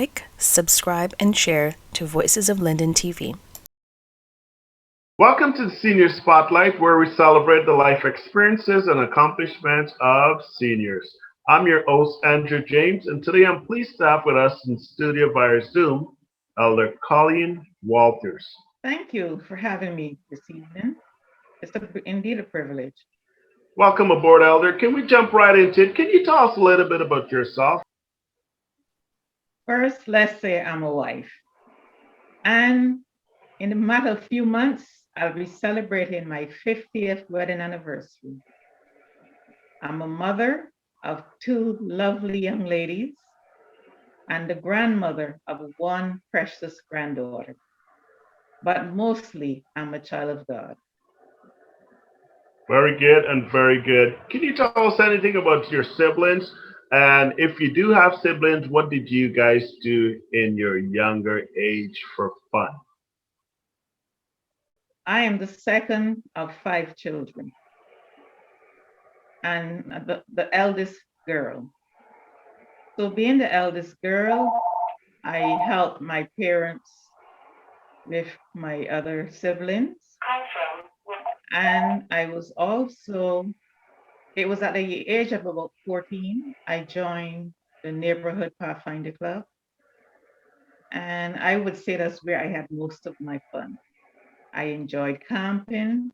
like, subscribe, and share to Voices of Linden TV. Welcome to the Senior Spotlight, where we celebrate the life experiences and accomplishments of seniors. I'm your host, Andrew James, and today I'm pleased to have with us in studio via Zoom, Elder Colleen Walters. Thank you for having me this evening. It's indeed a privilege. Welcome aboard, Elder. Can we jump right into it? Can you tell us a little bit about yourself? First, let's say I'm a wife. And in a matter of few months, I'll be celebrating my 50th wedding anniversary. I'm a mother of two lovely young ladies and the grandmother of one precious granddaughter. But mostly, I'm a child of God. Very good and very good. Can you tell us anything about your siblings? And if you do have siblings, what did you guys do in your younger age for fun? I am the second of 5 children and the eldest girl. So being the eldest girl, I helped my parents with my other siblings. And I was also, it was at the age of about 14, I joined the Neighborhood Pathfinder Club. And I would say that's where I had most of my fun. I enjoyed camping,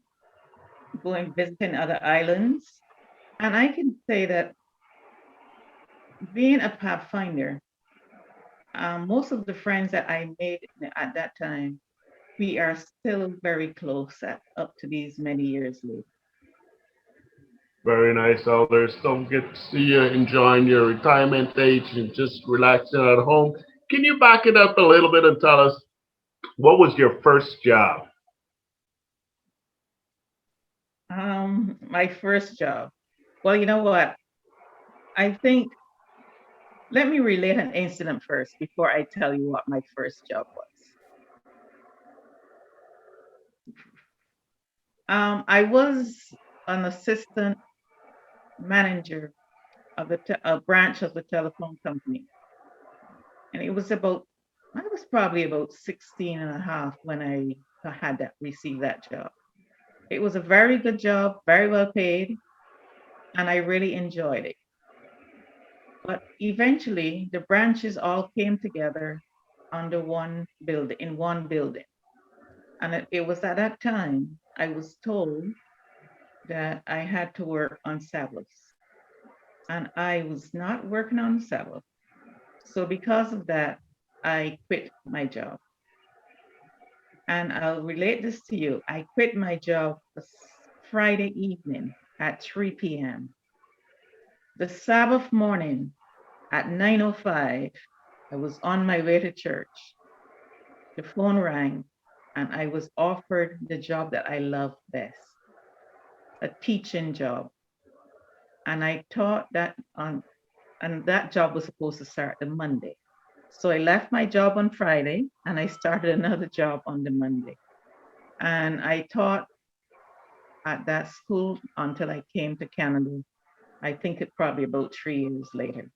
going visiting other islands. And I can say that being a Pathfinder, most of the friends that I made at that time, we are still very close up to these many years later. Very nice, Elder. So good to see you enjoying your retirement age and just relaxing at home. Can you back it up a little bit and tell us what was your first job? My first job. Well, you know what? I think, let me relate an incident first before I tell you what my first job was. I was an assistant manager of a branch of the telephone company. And I was probably about 16 and a half when I received that job. It was a very good job, very well paid, and I really enjoyed it. But eventually the branches all came together under one building, in one building. And it was at that time I was told that I had to work on Sabbaths. And I was not working on Sabbath. So because of that, I quit my job. And I'll relate this to you. I quit my job Friday evening at 3 p.m. The Sabbath morning at 9:05, I was on my way to church. The phone rang and I was offered the job that I love best, a teaching job. And I taught and that job was supposed to start the Monday. So I left my job on Friday and I started another job on the Monday. And I taught at that school until I came to Canada. I think it probably about 3 years later.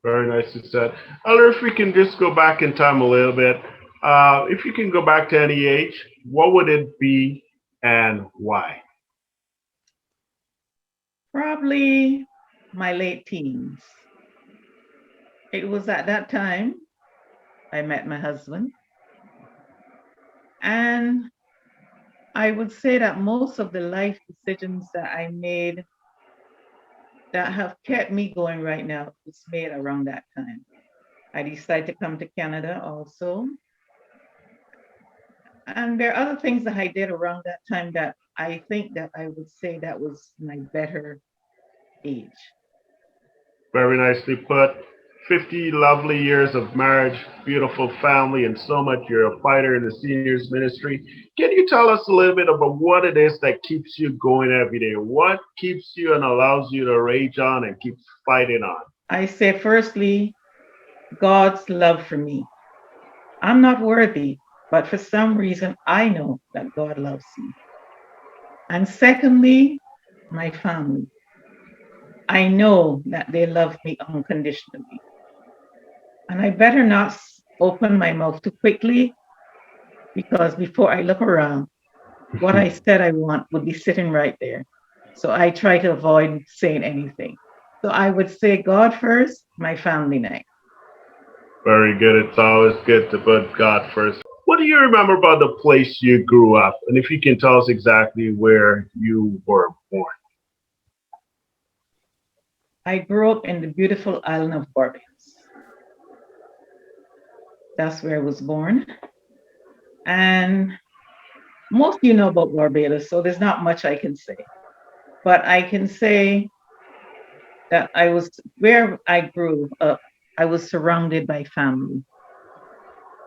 Very nicely said. Elder, if we can just go back in time a little bit, if you can go back to any age, what would it be and why? Probably my late teens. It was at that time I met my husband. And I would say that most of the life decisions that I made that have kept me going right now was made around that time. I decided to come to Canada also. And there are other things that I did around that time that I think that I would say that was my better age. Very nicely put. 50 lovely years of marriage, beautiful family, and so much. You're a fighter in the seniors ministry. Can you tell us a little bit about what it is that keeps you going every day? What keeps you and allows you to rage on and keep fighting on? I say, firstly, God's love for me. I'm not worthy, but for some reason, I know that God loves me. And secondly, my family. I know that they love me unconditionally. And I better not open my mouth too quickly, because before I look around, what I said I want would be sitting right there. So I try to avoid saying anything. So I would say God first, my family next. Very good. It's always good to put God first. What do you remember about the place you grew up? And if you can tell us exactly where you were born. I grew up in the beautiful island of Barbados. That's where I was born. And most of you know about Barbados, so there's not much I can say. But I can say that where I grew up, I was surrounded by family.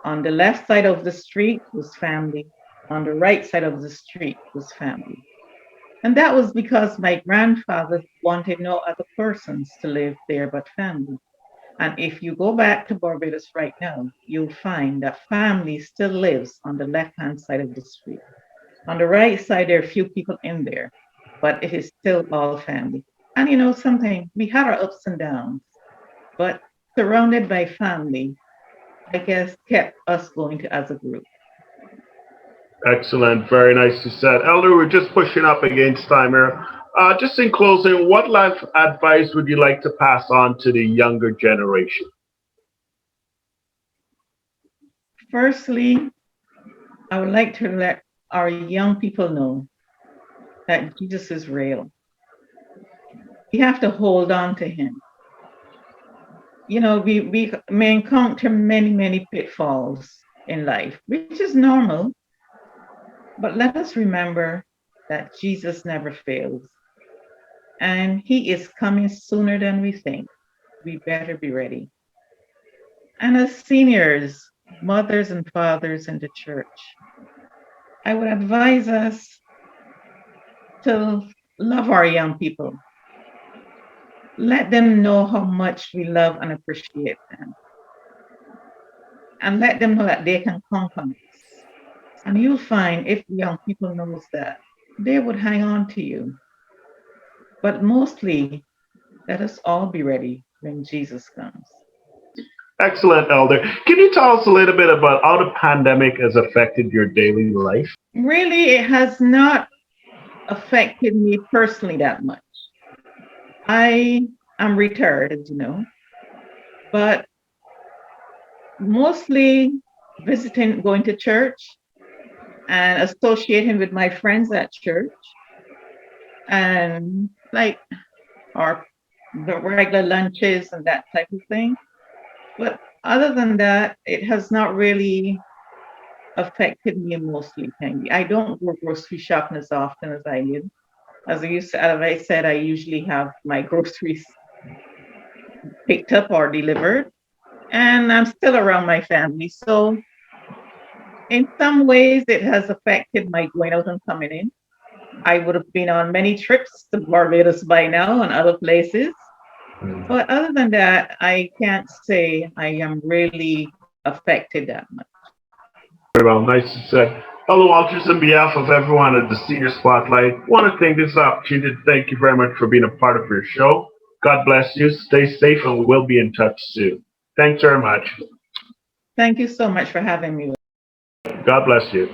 On the left side of the street was family. On the right side of the street was family. And that was because my grandfather wanted no other persons to live there but family. And if you go back to Barbados right now, you'll find that family still lives on the left-hand side of the street. On the right side, there are a few people in there, but it is still all family. And you know something, we had our ups and downs, but surrounded by family, I guess, kept us going as a group. Excellent. Very nicely said. Elder, we're just pushing up against time here. Just in closing, what life advice would you like to pass on to the younger generation? Firstly, I would like to let our young people know that Jesus is real. We have to hold on to him. You know, we may encounter many pitfalls in life, which is normal, but let us remember that Jesus never fails. And he is coming sooner than we think. We better be ready. And as seniors, mothers and fathers in the church, I would advise us to love our young people. Let them know how much we love and appreciate them. And let them know that they can count on us. And you'll find if young people knows that, they would hang on to you. But mostly, let us all be ready when Jesus comes. Excellent, Elder. Can you tell us a little bit about how the pandemic has affected your daily life? Really, it has not affected me personally that much. I am retired, as you know, but mostly visiting, going to church and associating with my friends at church and like our the regular lunches and that type of thing. But other than that, it has not really affected me mostly, Tangy. I don't go grocery shopping as often as I did. As I said, I usually have my groceries picked up or delivered, and I'm still around my family. So in some ways, it has affected my going out and coming in. I would have been on many trips to Barbados by now and other places. But other than that, I can't say I am really affected that much. Very well, nice to say. Hello, Walters, on behalf of everyone at the Senior Spotlight, I want to take this opportunity to thank you very much for being a part of your show. God bless you. Stay safe, and we'll be in touch soon. Thanks very much. Thank you so much for having me. God bless you.